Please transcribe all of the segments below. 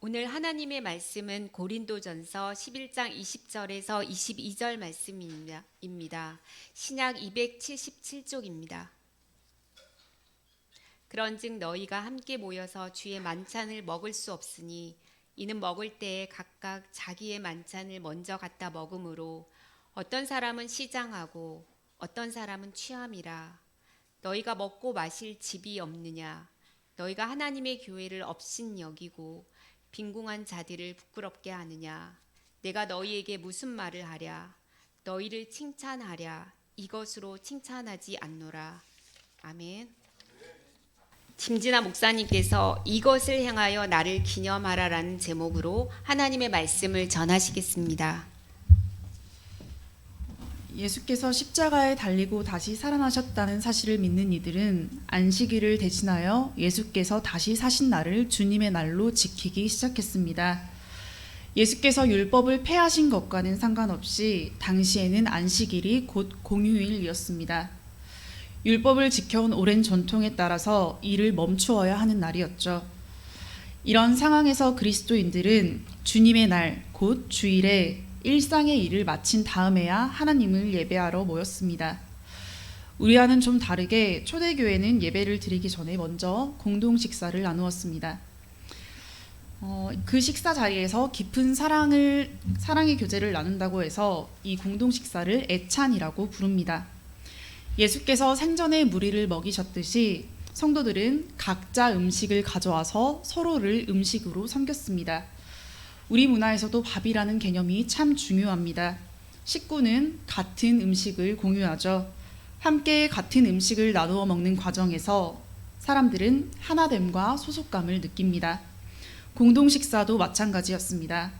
오늘 하나님의 말씀은 고린도전서 11장 20절에서 22절 말씀입니다. 신약 277쪽입니다. 그런즉 너희가 함께 모여서 주의 만찬을 먹을 수 없으니 이는 먹을 때에 각각 자기의 만찬을 먼저 갖다 먹음으로 어떤 사람은 시장하고 어떤 사람은 취함이라. 너희가 먹고 마실 집이 없느냐? 너희가 하나님의 교회를 업신 여기고 빈궁한 자들을 부끄럽게 하느냐? 내가 너희에게 무슨 말을 하랴? 너희를 칭찬하랴? 이것으로 칭찬하지 않노라. 아멘. 김진아 목사님께서 이것을 행하여 나를 기념하라라는 제목으로 하나님의 말씀을 전하시겠습니다. 예수께서 십자가에 달리고 다시 살아나셨다는 사실을 믿는 이들은 안식일을 대신하여 예수께서 다시 사신 날을 주님의 날로 지키기 시작했습니다. 예수께서 율법을 폐하신 것과는 상관없이 당시에는 안식일이 곧 공휴일이었습니다. 율법을 지켜온 오랜 전통에 따라서 일을 멈추어야 하는 날이었죠. 이런 상황에서 그리스도인들은 주님의 날, 곧 주일에 일상의 일을 마친 다음에야 하나님을 예배하러 모였습니다. 우리와는 좀 다르게 초대교회는 예배를 드리기 전에 먼저 공동 식사를 나누었습니다. 그 식사 자리에서 깊은 사랑의 교제를 나눈다고 해서 이 공동 식사를 애찬이라고 부릅니다. 예수께서 생전에 무리를 먹이셨듯이 성도들은 각자 음식을 가져와서 서로를 음식으로 섬겼습니다. 우리 문화에서도 밥이라는 개념이 참 중요합니다. 식구는 같은 음식을 공유하죠. 함께 같은 음식을 나누어 먹는 과정에서 사람들은 하나됨과 소속감을 느낍니다. 공동 식사도 마찬가지였습니다.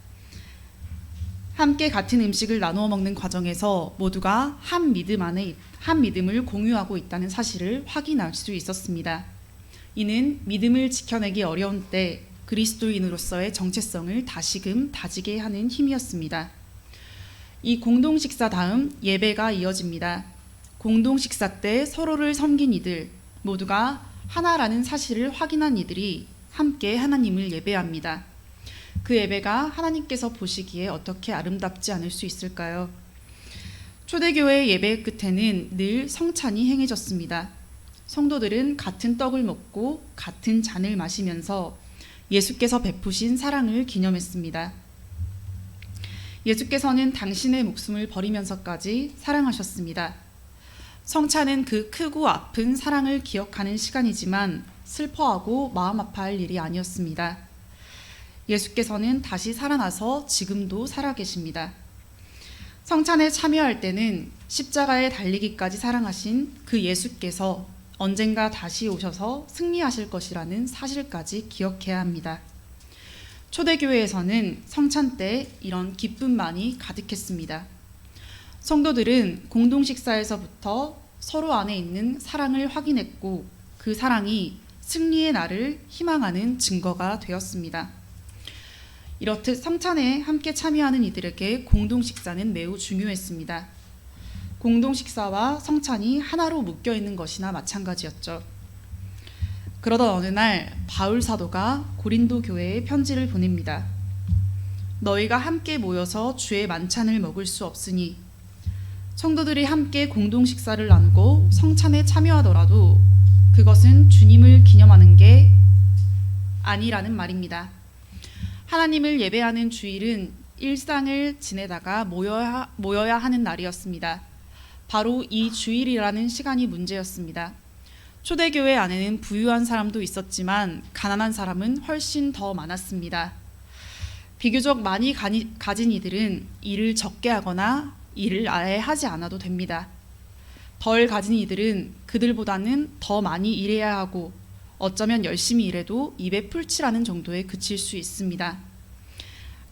함께 같은 음식을 나누어 먹는 과정에서 모두가 한 믿음을 공유하고 있다는 사실을 확인할 수 있었습니다. 이는 믿음을 지켜내기 어려운 때 그리스도인으로서의 정체성을 다시금 다지게 하는 힘이었습니다. 이 공동 식사 다음 예배가 이어집니다. 공동 식사 때 서로를 섬긴 이들, 모두가 하나라는 사실을 확인한 이들이 함께 하나님을 예배합니다. 그 예배가 하나님께서 보시기에 어떻게 아름답지 않을 수 있을까요? 초대교회의 예배 끝에는 늘 성찬이 행해졌습니다. 성도들은 같은 떡을 먹고 같은 잔을 마시면서 예수께서 베푸신 사랑을 기념했습니다. 예수께서는 당신의 목숨을 버리면서까지 사랑하셨습니다. 성찬은 그 크고 아픈 사랑을 기억하는 시간이지만 슬퍼하고 마음 아파할 일이 아니었습니다. 예수께서는 다시 살아나서 지금도 살아계십니다. 성찬에 참여할 때는 십자가에 달리기까지 사랑하신 그 예수께서 언젠가 다시 오셔서 승리하실 것이라는 사실까지 기억해야 합니다. 초대교회에서는 성찬 때 이런 기쁨만이 가득했습니다. 성도들은 공동 식사에서부터 서로 안에 있는 사랑을 확인했고 그 사랑이 승리의 날을 희망하는 증거가 되었습니다. 이렇듯 성찬에 함께 참여하는 이들에게 공동 식사는 매우 중요했습니다. 공동 식사와 성찬이 하나로 묶여 있는 것이나 마찬가지였죠. 그러던 어느 날 바울 사도가 고린도 교회에 편지를 보냅니다. 너희가 함께 모여서 주의 만찬을 먹을 수 없으니 성도들이 함께 공동 식사를 나누고 성찬에 참여하더라도 그것은 주님을 기념하는 게 아니라는 말입니다. 하나님을 예배하는 주일은 일상을 지내다가 모여야 하는 날이었습니다. 바로 이 주일이라는 시간이 문제였습니다. 초대교회 안에는 부유한 사람도 있었지만 가난한 사람은 훨씬 더 많았습니다. 비교적 많이 가진 이들은 일을 적게 하거나 일을 아예 하지 않아도 됩니다. 덜 가진 이들은 그들보다는 더 많이 일해야 하고 어쩌면 열심히 일해도 입에 풀칠하는 정도에 그칠 수 있습니다.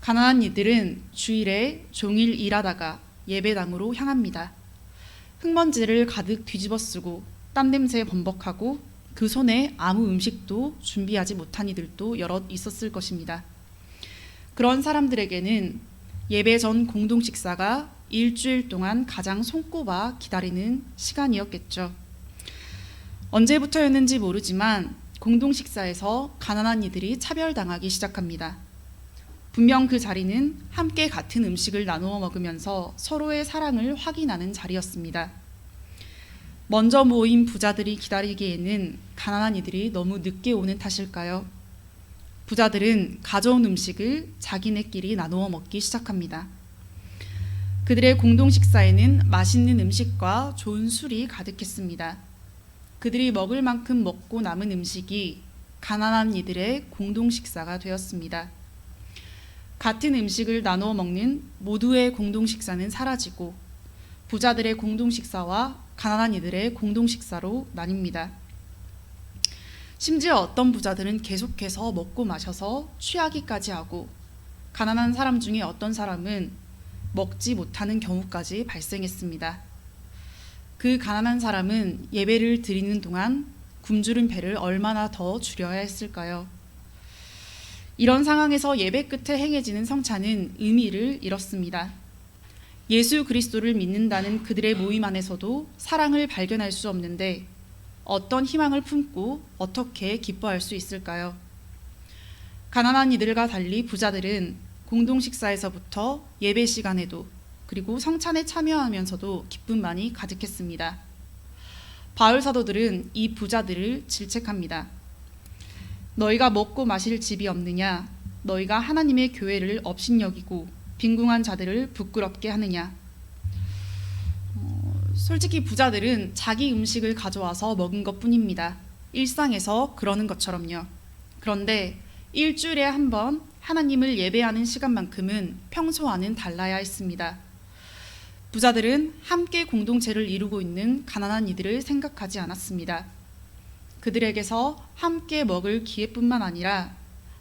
가난한 이들은 주일에 종일 일하다가 예배당으로 향합니다. 흙먼지를 가득 뒤집어 쓰고 땀 냄새에 범벅하고 그 손에 아무 음식도 준비하지 못한 이들도 여럿 있었을 것입니다. 그런 사람들에게는 예배 전 공동 식사가 일주일 동안 가장 손꼽아 기다리는 시간이었겠죠. 언제부터였는지 모르지만 공동 식사에서 가난한 이들이 차별당하기 시작합니다. 분명 그 자리는 함께 같은 음식을 나누어 먹으면서 서로의 사랑을 확인하는 자리였습니다. 먼저 모인 부자들이 기다리기에는 가난한 이들이 너무 늦게 오는 탓일까요? 부자들은 가져온 음식을 자기네끼리 나누어 먹기 시작합니다. 그들의 공동 식사에는 맛있는 음식과 좋은 술이 가득했습니다. 그들이 먹을 만큼 먹고 남은 음식이 가난한 이들의 공동 식사가 되었습니다. 같은 음식을 나누어 먹는 모두의 공동 식사는 사라지고 부자들의 공동 식사와 가난한 이들의 공동 식사로 나뉩니다. 심지어 어떤 부자들은 계속해서 먹고 마셔서 취하기까지 하고 가난한 사람 중에 어떤 사람은 먹지 못하는 경우까지 발생했습니다. 그 가난한 사람은 예배를 드리는 동안 굶주린 배를 얼마나 더 줄여야 했을까요? 이런 상황에서 예배 끝에 행해지는 성찬은 의미를 잃었습니다. 예수 그리스도를 믿는다는 그들의 모임 안에서도 사랑을 발견할 수 없는데 어떤 희망을 품고 어떻게 기뻐할 수 있을까요? 가난한 이들과 달리 부자들은 공동 식사에서부터 예배 시간에도 그리고 성찬에 참여하면서도 기쁨만이 가득했습니다. 바울 사도들은 이 부자들을 질책합니다. 너희가 먹고 마실 집이 없느냐? 너희가 하나님의 교회를 업신여기고 빈궁한 자들을 부끄럽게 하느냐? 솔직히 부자들은 자기 음식을 가져와서 먹은 것뿐입니다. 일상에서 그러는 것처럼요. 그런데 일주일에 한 번 하나님을 예배하는 시간만큼은 평소와는 달라야 했습니다. 부자들은 함께 공동체를 이루고 있는 가난한 이들을 생각하지 않았습니다. 그들에게서 함께 먹을 기회뿐만 아니라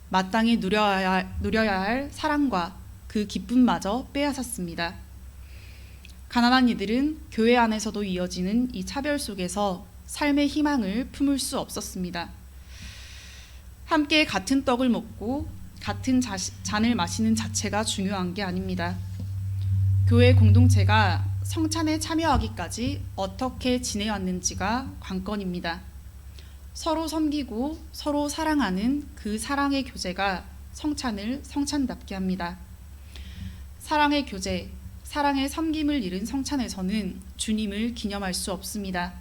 마땅히 누려야 할 사랑과 그 기쁨마저 빼앗았습니다. 가난한 이들은 교회 안에서도 이어지는 이 차별 속에서 삶의 희망을 품을 수 없었습니다. 함께 같은 떡을 먹고 같은 잔을 마시는 자체가 중요한 게 아닙니다. 교회 공동체가 성찬에 참여하기까지 어떻게 지내왔는지가 관건입니다. 서로 섬기고 서로 사랑하는 그 사랑의 교제가 성찬을 성찬답게 합니다. 사랑의 교제, 사랑의 섬김을 잃은 성찬에서는 주님을 기념할 수 없습니다.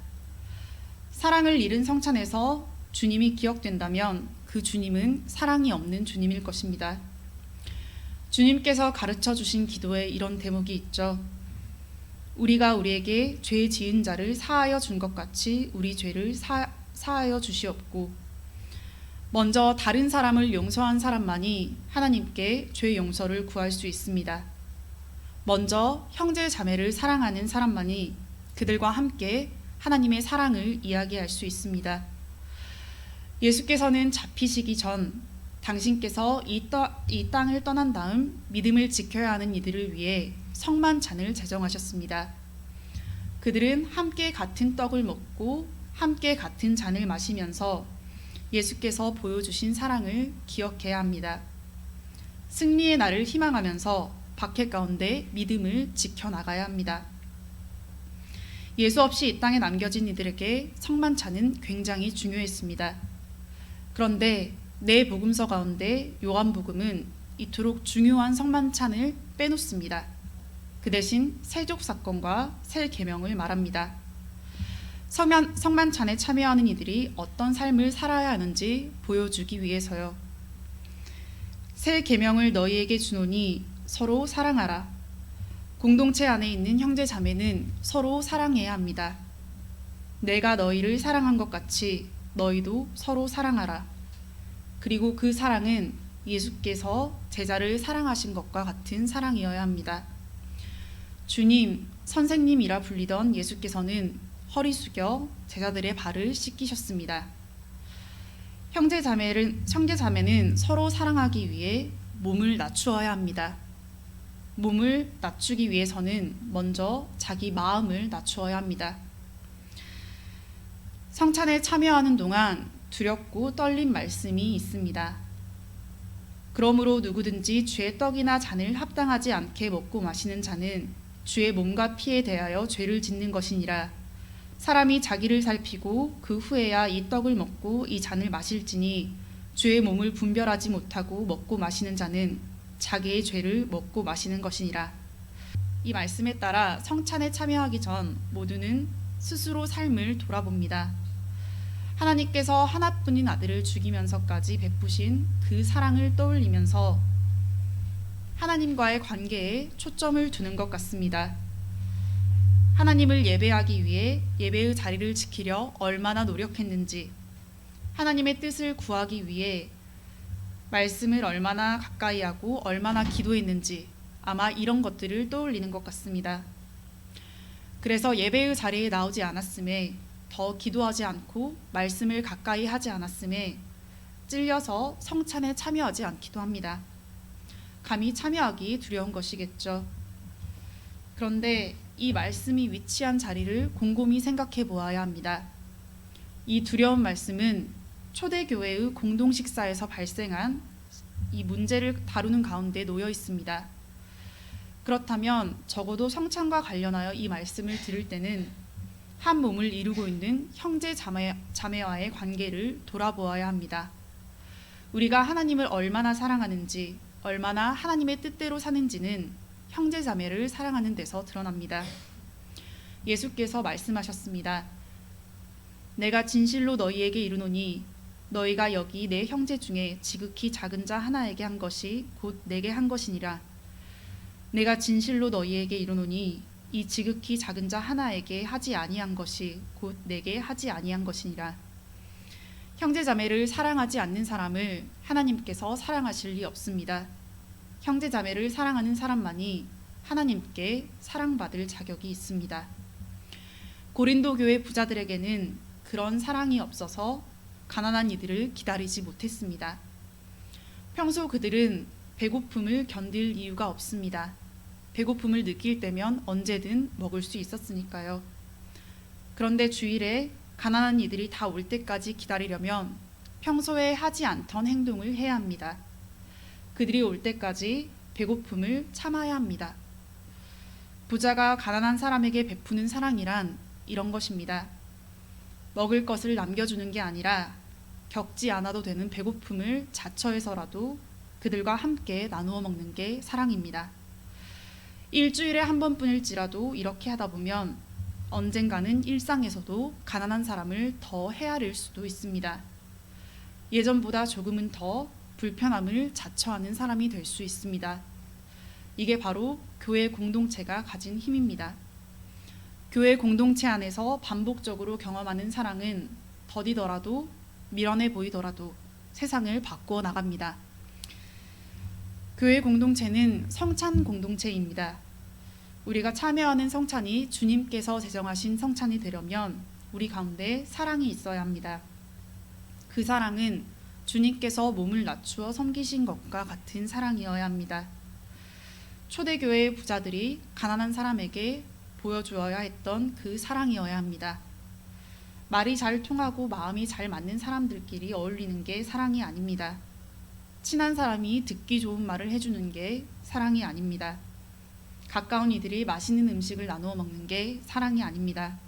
사랑을 잃은 성찬에서 주님이 기억된다면 그 주님은 사랑이 없는 주님일 것입니다. 주님께서 가르쳐 주신 기도에 이런 대목이 있죠. 우리가 우리에게 죄 지은 자를 사하여 준 것 같이 우리 죄를 사하여 주시옵고. 먼저 다른 사람을 용서한 사람만이 하나님께 죄 용서를 구할 수 있습니다. 먼저 형제 자매를 사랑하는 사람만이 그들과 함께 하나님의 사랑을 이야기할 수 있습니다. 예수께서는 잡히시기 전 당신께서 이 땅을 떠난 다음 믿음을 지켜야 하는 이들을 위해 성만찬을 제정하셨습니다. 그들은 함께 같은 떡을 먹고 함께 같은 잔을 마시면서 예수께서 보여주신 사랑을 기억해야 합니다. 승리의 날을 희망하면서 박해 가운데 믿음을 지켜나가야 합니다. 예수 없이 이 땅에 남겨진 이들에게 성만찬은 굉장히 중요했습니다. 그런데 네 복음서 가운데 요한복음은 이토록 중요한 성만찬을 빼놓습니다. 그 대신 세족 사건과 새 계명을 말합니다. 성만찬에 참여하는 이들이 어떤 삶을 살아야 하는지 보여주기 위해서요. 새 계명을 너희에게 주노니 서로 사랑하라. 공동체 안에 있는 형제 자매는 서로 사랑해야 합니다. 내가 너희를 사랑한 것 같이 너희도 서로 사랑하라. 그리고 그 사랑은 예수께서 제자를 사랑하신 것과 같은 사랑이어야 합니다. 주님, 선생님이라 불리던 예수께서는 허리 숙여 제자들의 발을 씻기셨습니다. 형제 자매는 서로 사랑하기 위해 몸을 낮추어야 합니다. 몸을 낮추기 위해서는 먼저 자기 마음을 낮추어야 합니다. 성찬에 참여하는 동안 두렵고 떨린 말씀이 있습니다. 그러므로 누구든지 주의 떡이나 잔을 합당하지 않게 먹고 마시는 자는 주의 몸과 피에 대하여 죄를 짓는 것이니라. 사람이 자기를 살피고 그 후에야 이 떡을 먹고 이 잔을 마실지니 주의 몸을 분별하지 못하고 먹고 마시는 자는 자기의 죄를 먹고 마시는 것이니라. 이 말씀에 따라 성찬에 참여하기 전 모두는 스스로 삶을 돌아봅니다. 하나님께서 하나뿐인 아들을 죽이면서까지 베푸신 그 사랑을 떠올리면서 하나님과의 관계에 초점을 두는 것 같습니다. 하나님을 예배하기 위해 예배의 자리를 지키려 얼마나 노력했는지, 하나님의 뜻을 구하기 위해 말씀을 얼마나 가까이 하고 얼마나 기도했는지, 아마 이런 것들을 떠올리는 것 같습니다. 그래서 예배의 자리에 나오지 않았음에, 더 기도하지 않고 말씀을 가까이 하지 않았음에 찔려서 성찬에 참여하지 않기도 합니다. 감히 참여하기 두려운 것이겠죠. 그런데 이 말씀이 위치한 자리를 곰곰이 생각해 보아야 합니다. 이 두려운 말씀은 초대교회의 공동 식사에서 발생한 이 문제를 다루는 가운데 놓여 있습니다. 그렇다면 적어도 성찬과 관련하여 이 말씀을 들을 때는 한 몸을 이루고 있는 형제 자매와의 관계를 돌아보아야 합니다. 우리가 하나님을 얼마나 사랑하는지, 얼마나 하나님의 뜻대로 사는지는 형제 자매를 사랑하는 데서 드러납니다. 예수께서 말씀하셨습니다. 내가 진실로 너희에게 이르노니 너희가 여기 내 형제 중에 지극히 작은 자 하나에게 한 것이 곧 내게 한 것이니라. 내가 진실로 너희에게 이르노니 이 지극히 작은 자 하나에게 하지 아니한 것이 곧 내게 하지 아니한 것이니라. 형제 자매를 사랑하지 않는 사람을 하나님께서 사랑하실 리 없습니다. 형제 자매를 사랑하는 사람만이 하나님께 사랑받을 자격이 있습니다. 고린도 교회 부자들에게는 그런 사랑이 없어서 가난한 이들을 기다리지 못했습니다. 평소 그들은 배고픔을 견딜 이유가 없습니다. 배고픔을 느낄 때면 언제든 먹을 수 있었으니까요. 그런데 주일에 가난한 이들이 다 올 때까지 기다리려면 평소에 하지 않던 행동을 해야 합니다. 그들이 올 때까지 배고픔을 참아야 합니다. 부자가 가난한 사람에게 베푸는 사랑이란 이런 것입니다. 먹을 것을 남겨주는 게 아니라 겪지 않아도 되는 배고픔을 자처해서라도 그들과 함께 나누어 먹는 게 사랑입니다. 일주일에 한 번뿐일지라도 이렇게 하다 보면 언젠가는 일상에서도 가난한 사람을 더 헤아릴 수도 있습니다. 예전보다 조금은 더 불편함을 자처하는 사람이 될 수 있습니다. 이게 바로 교회 공동체가 가진 힘입니다. 교회 공동체 안에서 반복적으로 경험하는 사랑은 더디더라도 미련해 보이더라도 세상을 바꾸어 나갑니다. 교회 공동체는 성찬 공동체입니다. 우리가 참여하는 성찬이 주님께서 제정하신 성찬이 되려면 우리 가운데 사랑이 있어야 합니다. 그 사랑은 주님께서 몸을 낮추어 섬기신 것과 같은 사랑이어야 합니다. 초대교회의 부자들이 가난한 사람에게 보여주어야 했던 그 사랑이어야 합니다. 말이 잘 통하고 마음이 잘 맞는 사람들끼리 어울리는 게 사랑이 아닙니다. 친한 사람이 듣기 좋은 말을 해주는 게 사랑이 아닙니다. 가까운 이들이 맛있는 음식을 나누어 먹는 게 사랑이 아닙니다.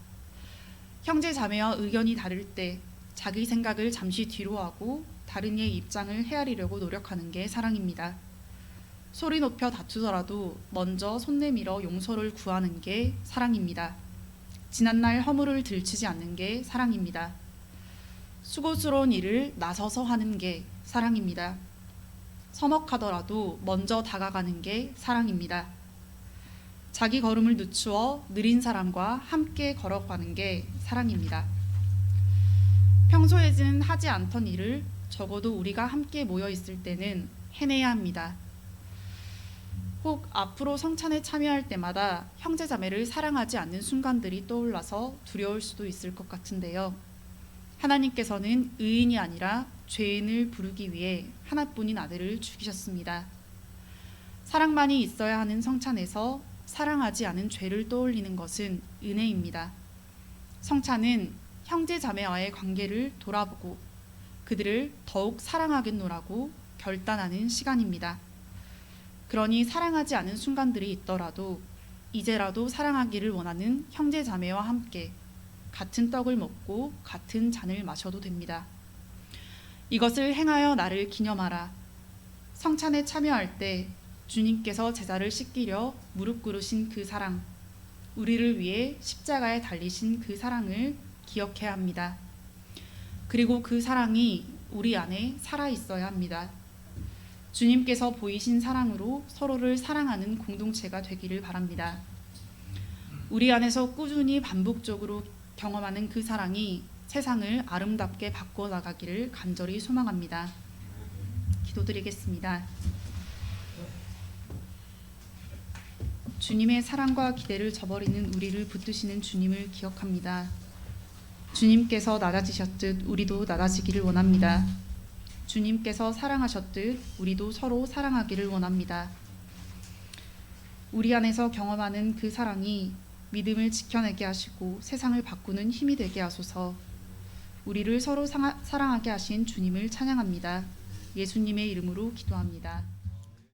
형제 자매와 의견이 다를 때 자기 생각을 잠시 뒤로 하고 다른 이의 입장을 헤아리려고 노력하는 게 사랑입니다. 소리 높여 다투더라도 먼저 손 내밀어 용서를 구하는 게 사랑입니다. 지난날 허물을 들추지 않는 게 사랑입니다. 수고스러운 일을 나서서 하는 게 사랑입니다. 서먹하더라도 먼저 다가가는 게 사랑입니다. 자기 걸음을 늦추어 느린 사람과 함께 걸어가는 게 사랑입니다. 평소에는 하지 않던 일을 적어도 우리가 함께 모여 있을 때는 해내야 합니다. 혹 앞으로 성찬에 참여할 때마다 형제자매를 사랑하지 않는 순간들이 떠올라서 두려울 수도 있을 것 같은데요. 하나님께서는 의인이 아니라 죄인을 부르기 위해 하나뿐인 아들을 죽이셨습니다. 사랑만이 있어야 하는 성찬에서 사랑하지 않은 죄를 떠올리는 것은 은혜입니다. 성찬은 형제 자매와의 관계를 돌아보고 그들을 더욱 사랑하겠노라고 결단하는 시간입니다. 그러니 사랑하지 않은 순간들이 있더라도 이제라도 사랑하기를 원하는 형제 자매와 함께 같은 떡을 먹고 같은 잔을 마셔도 됩니다. 이것을 행하여 나를 기념하라. 성찬에 참여할 때 주님께서 제자를 씻기려 무릎 꿇으신 그 사랑, 우리를 위해 십자가에 달리신 그 사랑을 기억해야 합니다. 그리고 그 사랑이 우리 안에 살아 있어야 합니다. 주님께서 보이신 사랑으로 서로를 사랑하는 공동체가 되기를 바랍니다. 우리 안에서 꾸준히 반복적으로 경험하는 그 사랑이 세상을 아름답게 바꿔나가기를 간절히 소망합니다. 기도드리겠습니다. 주님의 사랑과 기대를 저버리는 우리를 붙드시는 주님을 기억합니다. 주님께서 낮아지셨듯 우리도 낮아지기를 원합니다. 주님께서 사랑하셨듯 우리도 서로 사랑하기를 원합니다. 우리 안에서 경험하는 그 사랑이 믿음을 지켜내게 하시고 세상을 바꾸는 힘이 되게 하소서. 우리를 서로 사랑하게 하신 주님을 찬양합니다. 예수님의 이름으로 기도합니다.